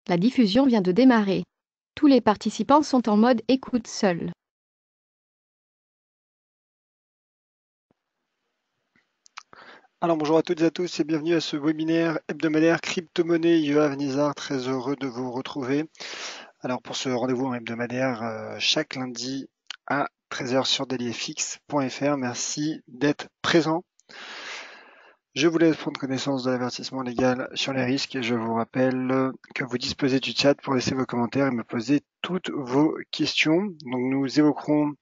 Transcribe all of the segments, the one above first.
La diffusion vient de démarrer. Tous les participants sont en mode écoute seul. Alors bonjour à toutes et à tous et bienvenue à ce webinaire hebdomadaire crypto-monnaie. Yoav Nizar, très heureux de vous retrouver. Alors pour ce rendez-vous en hebdomadaire chaque lundi à 13h sur dailyfx.fr, merci d'être présent. Je vous laisse prendre connaissance de l'avertissement légal sur les risques et je vous rappelle que vous disposez du chat pour laisser vos commentaires et me poser toutes vos questions. Donc nous évoquerons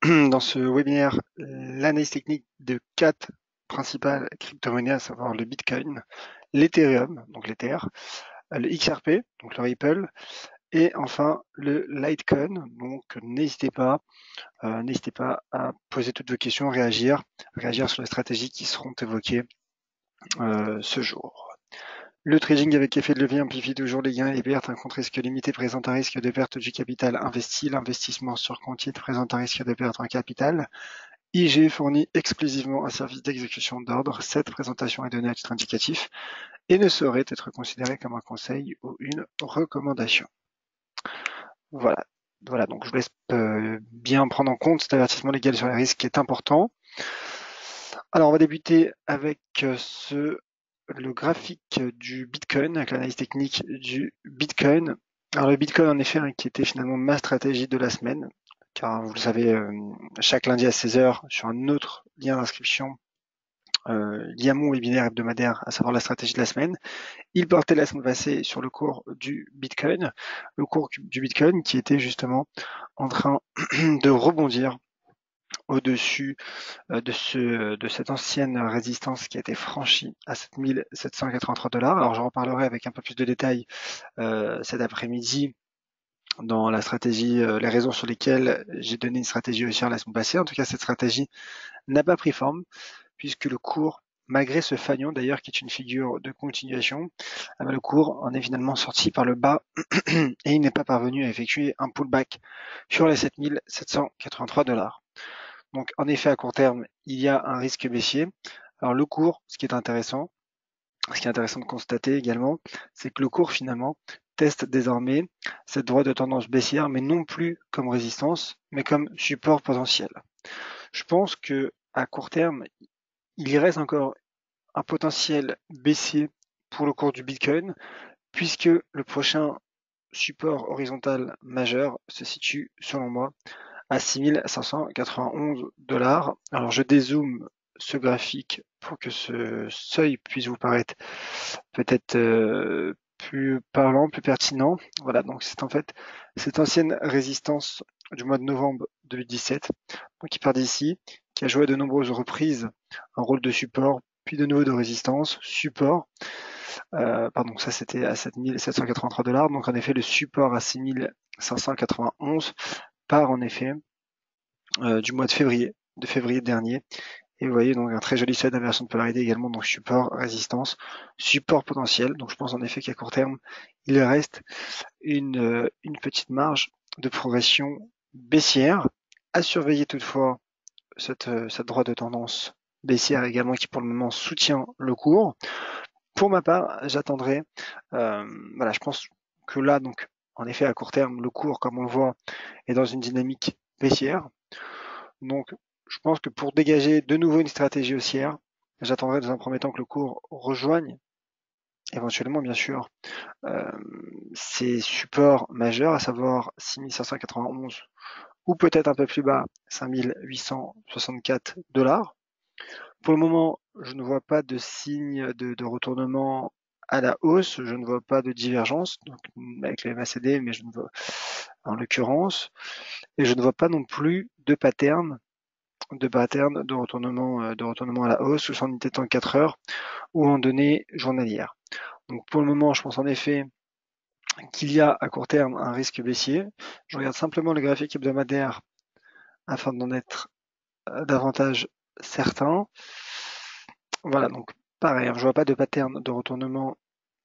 dans ce webinaire l'analyse technique de 4 principales crypto-monnaies, à savoir le Bitcoin, l'Ethereum, donc l'Ether, le XRP, donc le Ripple, et enfin le Litecoin. Donc n'hésitez pas à poser toutes vos questions, réagir sur les stratégies qui seront évoquées ce jour. Le trading avec effet de levier amplifie toujours les gains et les pertes. Un compte risque limité présente un risque de perte du capital investi. L'investissement sur compte titre présente un risque de perte en capital. IG fournit exclusivement un service d'exécution d'ordre. Cette présentation est donnée à titre indicatif et ne saurait être considérée comme un conseil ou une recommandation. Voilà, donc je vous laisse bien prendre en compte cet avertissement légal sur les risques qui est important. Alors on va débuter avec le graphique du Bitcoin, avec l'analyse technique du Bitcoin. Alors le Bitcoin en effet qui était finalement ma stratégie de la semaine, car vous le savez, chaque lundi à 16h sur un autre lien d'inscription lié à mon webinaire hebdomadaire, à savoir la stratégie de la semaine. Il portait la semaine passée sur le cours du Bitcoin, le cours du Bitcoin qui était justement en train de rebondir au-dessus de cette ancienne résistance qui a été franchie à 7783 $. Alors j'en reparlerai avec un peu plus de détails cet après-midi dans la stratégie, les raisons sur lesquelles j'ai donné une stratégie haussière la semaine passée. En tout cas, cette stratégie n'a pas pris forme puisque le cours, malgré ce fanion d'ailleurs qui est une figure de continuation, le cours en est finalement sorti par le bas et il n'est pas parvenu à effectuer un pullback sur les 7783 $. Donc en effet, à court terme, il y a un risque baissier. Alors le cours, ce qui est intéressant de constater également, c'est que le cours finalement teste désormais cette droite de tendance baissière, mais non plus comme résistance, mais comme support potentiel. Je pense que à court terme, il y reste encore un potentiel baissier pour le cours du Bitcoin, puisque le prochain support horizontal majeur se situe, selon moi, à 6591 $. Alors je dézoome ce graphique pour que ce seuil puisse vous paraître peut-être plus parlant, plus pertinent. Voilà, donc c'est en fait cette ancienne résistance du mois de novembre 2017, donc qui part d'ici, qui a joué à de nombreuses reprises un rôle de support, puis de nouveau de résistance, support. Pardon, ça c'était à 7783 $. Donc en effet, le support à 6591 part en effet du mois de février dernier. Et vous voyez donc un très joli seuil d'inversion de polarité également, donc support, résistance, support potentiel. Donc je pense en effet qu'à court terme, il reste une petite marge de progression baissière. À surveiller toutefois cette droite de tendance baissière également qui pour le moment soutient le cours. Pour ma part, j'attendrai, voilà, je pense que là, donc, en effet, à court terme, le cours, comme on le voit, est dans une dynamique baissière. Donc, je pense que pour dégager de nouveau une stratégie haussière, j'attendrai dans un premier temps que le cours rejoigne, éventuellement, bien sûr, ses supports majeurs, à savoir 6591 ou peut-être un peu plus bas, 5864 $. Pour le moment, je ne vois pas de signe de retournement à la hausse, je ne vois pas de divergence donc, avec le MACD, mais je ne vois en l'occurrence, et je ne vois pas non plus de pattern de retournement à la hausse sous son unité de temps 4 heures ou en données journalières. Donc pour le moment, je pense en effet qu'il y a à court terme un risque baissier. Je regarde simplement le graphique hebdomadaire afin d'en être davantage certain. Voilà, donc pareil, je ne vois pas de pattern de retournement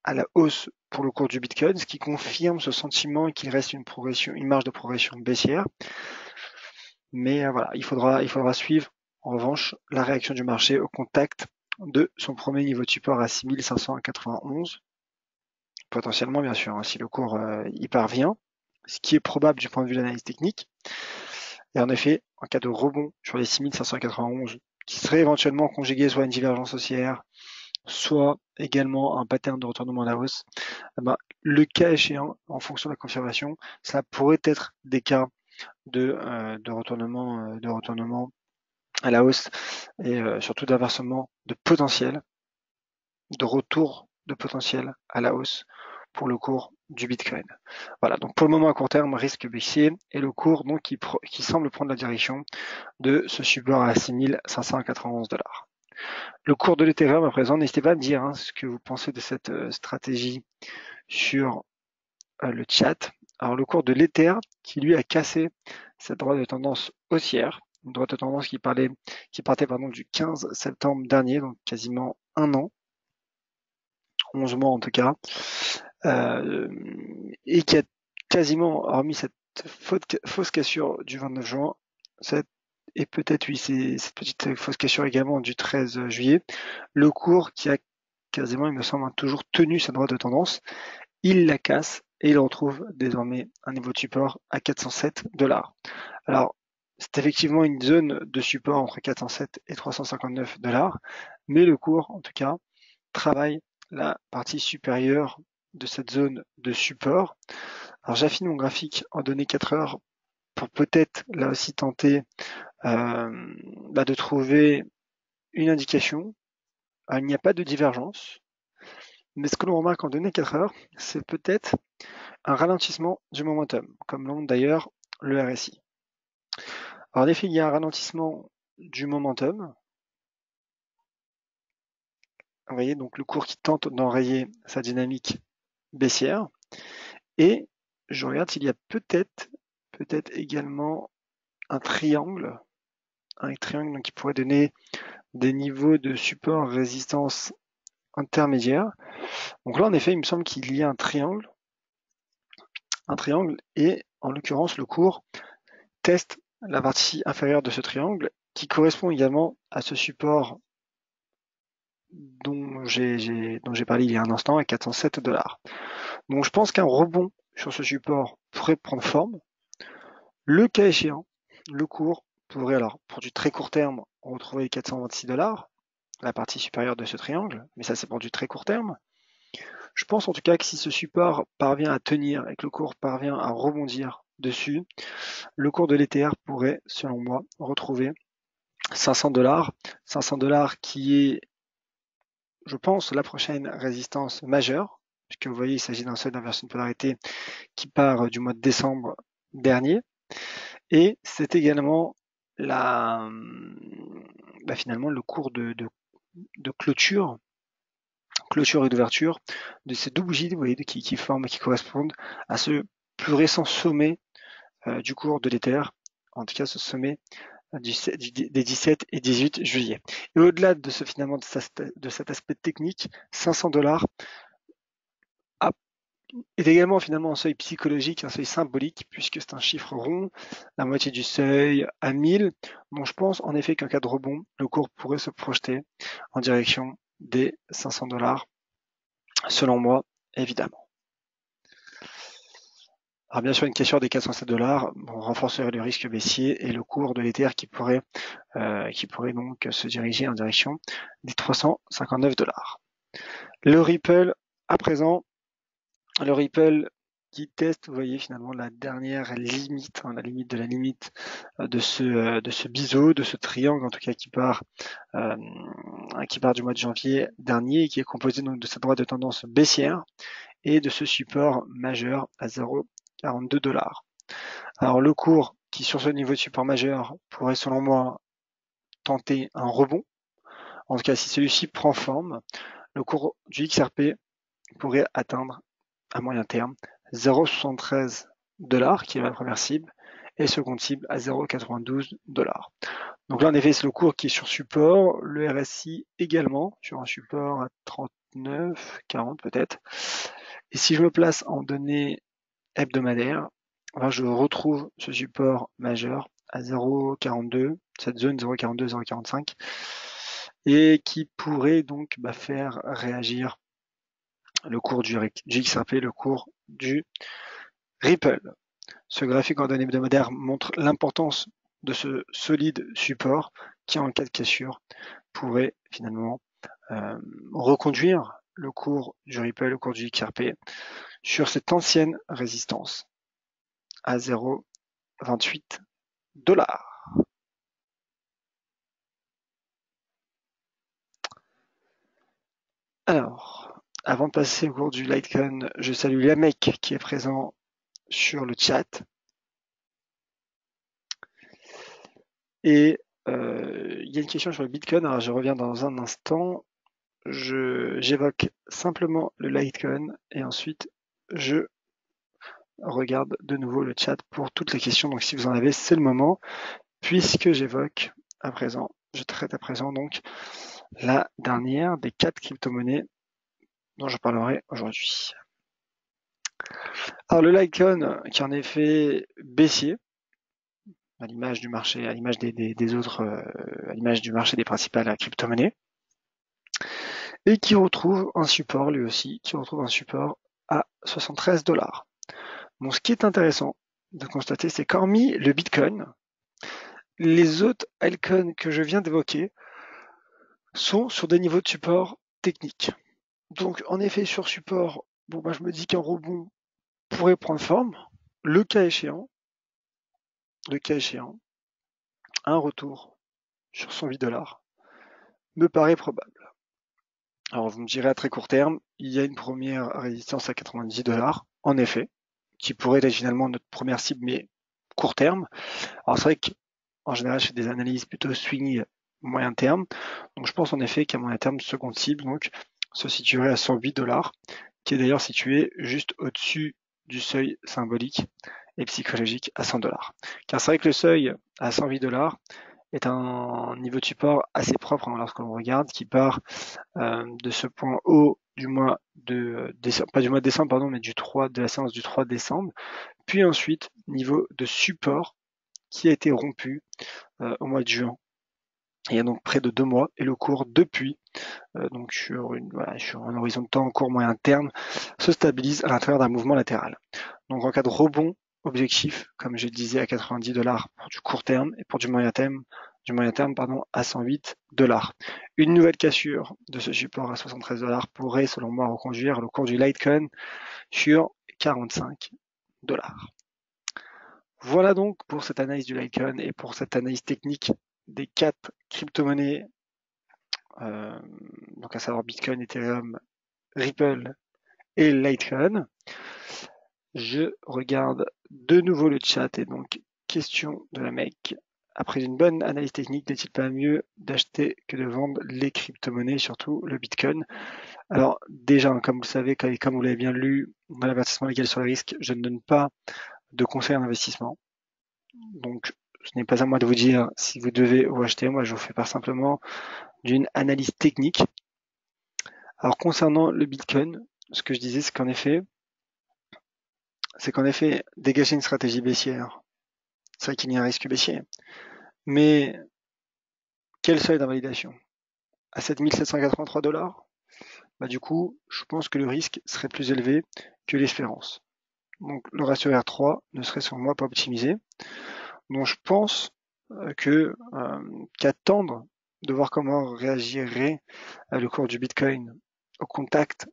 à la hausse pour le cours du Bitcoin, ce qui confirme ce sentiment qu'il reste une marge de progression baissière. Mais voilà, il faudra suivre en revanche la réaction du marché au contact de son premier niveau de support à 6591 potentiellement bien sûr, hein, si le cours y parvient, ce qui est probable du point de vue de l'analyse technique. Et en effet, en cas de rebond sur les 6591, qui serait éventuellement conjugué soit à une divergence haussière, soit également un pattern de retournement à la hausse, eh ben, le cas échéant, en fonction de la confirmation, ça pourrait être des cas de retournement à la hausse et surtout d'inversement de potentiel, de retour de potentiel à la hausse pour le cours du Bitcoin. Voilà, donc pour le moment à court terme, risque baissier et le cours donc qui semble prendre la direction de ce support à 6591 $. Le cours de l'Ethereum à présent, n'hésitez pas à me dire ce que vous pensez de cette stratégie sur le chat. Alors le cours de l'Ether qui lui a cassé cette droite de tendance haussière, une droite de tendance qui partait du 15 septembre dernier, donc quasiment un an, 11 mois en tout cas, et qui a quasiment, hormis cette fausse cassure du 29 juin, et peut-être oui, c'est cette petite fausse cassure également du 13 juillet, le cours qui a quasiment, il me semble, toujours tenu sa droite de tendance, il la casse et il retrouve désormais un niveau de support à 407 $. Alors, c'est effectivement une zone de support entre 407 et 359 $, mais le cours, en tout cas, travaille la partie supérieure de cette zone de support. Alors, j'affine mon graphique en données 4 heures pour peut-être là aussi tenter de trouver une indication. Alors, il n'y a pas de divergence, mais ce que l'on remarque en données 4 heures, c'est peut-être un ralentissement du momentum, comme l'ont d'ailleurs le RSI. Alors en effet, il y a un ralentissement du momentum. Vous voyez, donc le cours qui tente d'enrayer sa dynamique baissière. Et je regarde s'il y a peut-être également un triangle donc, qui pourrait donner des niveaux de support résistance intermédiaire. Donc là, en effet, il me semble qu'il y a un triangle, et en l'occurrence, le cours teste la partie inférieure de ce triangle qui correspond également à ce support dont j'ai parlé il y a un instant à 407 $. Donc je pense qu'un rebond sur ce support pourrait prendre forme. Le cas échéant, le cours pourrait alors pour du très court terme retrouver 426 $, la partie supérieure de ce triangle, mais ça c'est pour du très court terme. Je pense en tout cas que si ce support parvient à tenir et que le cours parvient à rebondir dessus, le cours de l'Ether pourrait, selon moi, retrouver 500 $, 500 $ qui est, je pense, la prochaine résistance majeure, puisque vous voyez, il s'agit d'un seuil d'inversion de polarité qui part du mois de décembre dernier. Et c'est également finalement le cours de clôture et d'ouverture de ces deux bougies, vous voyez, qui correspondent à ce plus récent sommet du cours de l'Ether, en tout cas ce sommet des 17 et 18 juillet. Et au-delà de finalement de cet aspect technique, 500 $ est également finalement un seuil psychologique, un seuil symbolique, puisque c'est un chiffre rond, la moitié du seuil à 1000. Donc je pense en effet qu'en cas de rebond, le cours pourrait se projeter en direction des 500 $, selon moi, évidemment. Alors bien sûr, une cassure des 407 $ renforcerait le risque baissier et le cours de l'Ether qui pourrait donc se diriger en direction des 359 $. Le Ripple, à présent, le Ripple qui teste, vous voyez finalement la dernière limite, la limite de la limite de ce biseau, de ce triangle en tout cas qui part du mois de janvier dernier et qui est composé donc de cette droite de tendance baissière et de ce support majeur à 0,42 $. Alors le cours qui sur ce niveau de support majeur pourrait selon moi tenter un rebond. En tout cas, si celui-ci prend forme, le cours du XRP pourrait atteindre à moyen terme 0,73 $, qui est ma première cible, et seconde cible à 0,92 $. Donc là, en effet, c'est le cours qui est sur support, le RSI également, sur un support à 39, 40 peut-être. Et si je me place en données hebdomadaires, je retrouve ce support majeur à 0,42, cette zone 0,42, 0,45, et qui pourrait donc faire réagir le cours du XRP, le cours du Ripple. Ce graphique en données hebdomadaires montre l'importance de ce solide support qui, en cas de cassure, pourrait finalement reconduire le cours du Ripple, le cours du XRP, sur cette ancienne résistance à 0,28 $. Alors, avant de passer au cours du Litecoin, je salue Lamek qui est présent sur le chat. Et il y a une question sur le Bitcoin, alors je reviens dans un instant. J'évoque simplement le Litecoin et ensuite je regarde de nouveau le chat pour toutes les questions. Donc si vous en avez, c'est le moment, puisque je traite à présent donc la dernière des 4 crypto-monnaies dont je parlerai aujourd'hui. Alors le Litecoin qui est en effet baissier, à l'image du marché, à l'image des autres, à l'image du marché des principales crypto-monnaies, et qui retrouve un support lui aussi, à 73 $. Bon, ce qui est intéressant de constater, c'est qu'hormis le Bitcoin, les autres altcoins que je viens d'évoquer sont sur des niveaux de support techniques. Donc, en effet, sur support, bon, je me dis qu'un rebond pourrait prendre forme. Le cas échéant, un retour sur 108 $, me paraît probable. Alors, vous me direz à très court terme, il y a une première résistance à 90 $, en effet, qui pourrait être finalement notre première cible, mais court terme. Alors, c'est vrai qu'en général, je fais des analyses plutôt swing moyen terme. Donc, je pense en effet qu'à moyen terme, seconde cible, donc, se situerait à 108 $, qui est d'ailleurs situé juste au-dessus du seuil symbolique et psychologique à 100 $. Car c'est vrai que le seuil à 108 $ est un niveau de support assez propre lorsque l'on regarde, qui part de ce point haut du mois de décembre, pas du mois de décembre, pardon, mais de la séance du 3 décembre, puis ensuite niveau de support qui a été rompu au mois de juin. Il y a donc près de 2 mois, et le cours depuis, donc sur un horizon de temps court moyen terme, se stabilise à l'intérieur d'un mouvement latéral. Donc en cas de rebond, objectif, comme je le disais, à 90 $ pour du court terme, et pour du moyen terme, à 108 $. Une nouvelle cassure de ce support à 73 $ pourrait, selon moi, reconduire le cours du Litecoin sur 45 $. Voilà donc pour cette analyse du Litecoin et pour cette analyse technique des 4 crypto-monnaies, donc à savoir Bitcoin, Ethereum, Ripple et Litecoin. Je regarde de nouveau le chat et donc question de la mec. Après une bonne analyse technique, n'est-il pas mieux d'acheter que de vendre les crypto-monnaies, surtout le Bitcoin? Alors déjà, comme vous le savez, comme vous l'avez bien lu dans l'avertissement légal sur le risque, je ne donne pas de conseils en investissement. Donc ce n'est pas à moi de vous dire si vous devez ou acheter. Moi, je vous fais part simplement d'une analyse technique. Alors concernant le Bitcoin, ce que je disais, c'est qu'en effet, dégager une stratégie baissière, c'est vrai qu'il y a un risque baissier. Mais quel seuil d'invalidation? À 7 783 $? Du coup, je pense que le risque serait plus élevé que l'espérance. Donc le ratio R3 ne serait selon moi pas optimisé. Donc je pense qu'attendre de voir comment réagirait le cours du Bitcoin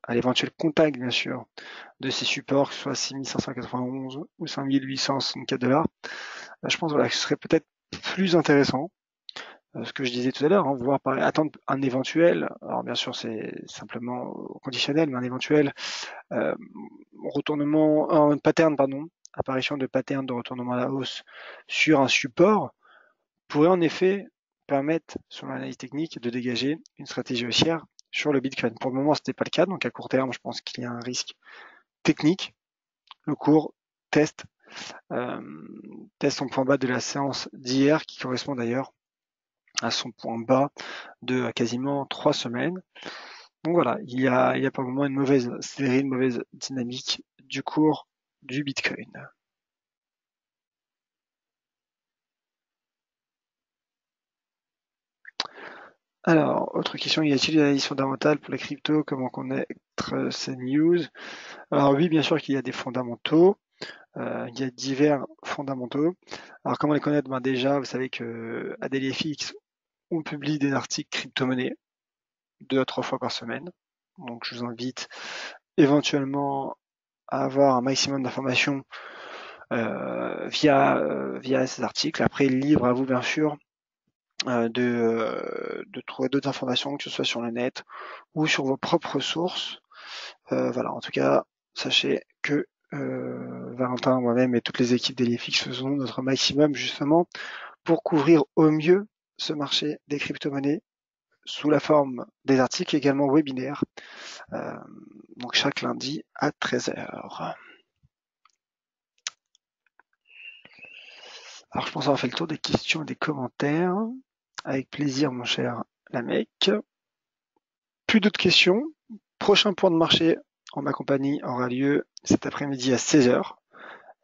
à l'éventuel contact bien sûr, de ces supports, que ce soit 6591 ou 5864 $, je pense que ce serait peut-être plus intéressant. Ce que je disais tout à l'heure, attendre un éventuel, alors bien sûr c'est simplement conditionnel, mais un éventuel apparition de pattern de retournement à la hausse sur un support pourrait en effet permettre, sur l'analyse technique, de dégager une stratégie haussière sur le Bitcoin. Pour le moment, ce n'était pas le cas, donc à court terme, je pense qu'il y a un risque technique. Le cours teste son point bas de la séance d'hier, qui correspond d'ailleurs à son point bas de quasiment 3 semaines. Donc voilà, il y a pour le moment une mauvaise dynamique du cours du Bitcoin. Alors, autre question, y a-t-il une analyse fondamentale pour les cryptos? Comment connaître ces news? Alors oui, bien sûr qu'il y a des fondamentaux. Il y a divers fondamentaux. Alors comment les connaître? Ben déjà, vous savez que ADLFX, on publie des articles crypto-monnaies 2 à 3 fois par semaine. Donc je vous invite éventuellement à avoir un maximum d'informations via ces articles. Après, libre à vous bien sûr de trouver d'autres informations, que ce soit sur le net ou sur vos propres sources. Voilà, en tout cas, sachez que Valentin, moi-même et toutes les équipes d'Elifix faisons notre maximum justement pour couvrir au mieux ce marché des crypto-monnaies sous la forme des articles également webinaires, euh, donc chaque lundi à 13h. Alors je pense avoir fait le tour des questions et des commentaires. Avec plaisir, mon cher Lamec. Plus d'autres questions. Prochain point de marché en ma compagnie aura lieu cet après-midi à 16h.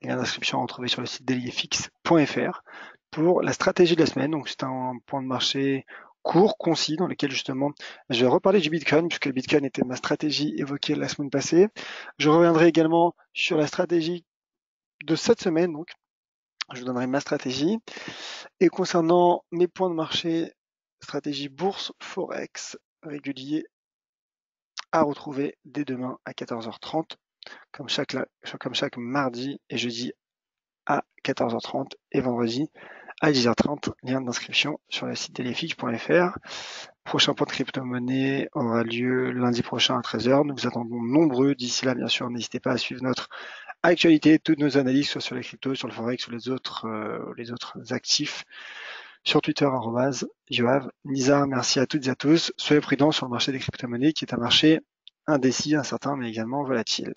Lien d'inscription à retrouver sur le site dailyfx.fr pour la stratégie de la semaine. Donc c'est un point de marché court, concis, dans lequel justement je vais reparler du Bitcoin, puisque le Bitcoin était ma stratégie évoquée la semaine passée. Je reviendrai également sur la stratégie de cette semaine, donc je vous donnerai ma stratégie. Et concernant mes points de marché, stratégie bourse, forex, régulier, à retrouver dès demain à 14h30, comme chaque mardi et jeudi à 14h30 et vendredi à 10h30. Lien d'inscription sur le site telefix.fr. Prochain point de crypto-monnaie aura lieu lundi prochain à 13h. Nous vous attendons nombreux. D'ici là, bien sûr, n'hésitez pas à suivre notre actualité, toutes nos analyses, soit sur les cryptos, sur le forex ou les autres actifs. Sur Twitter, @Yoav Nizar, merci à toutes et à tous. Soyez prudents sur le marché des crypto-monnaies qui est un marché indécis, incertain, mais également volatile.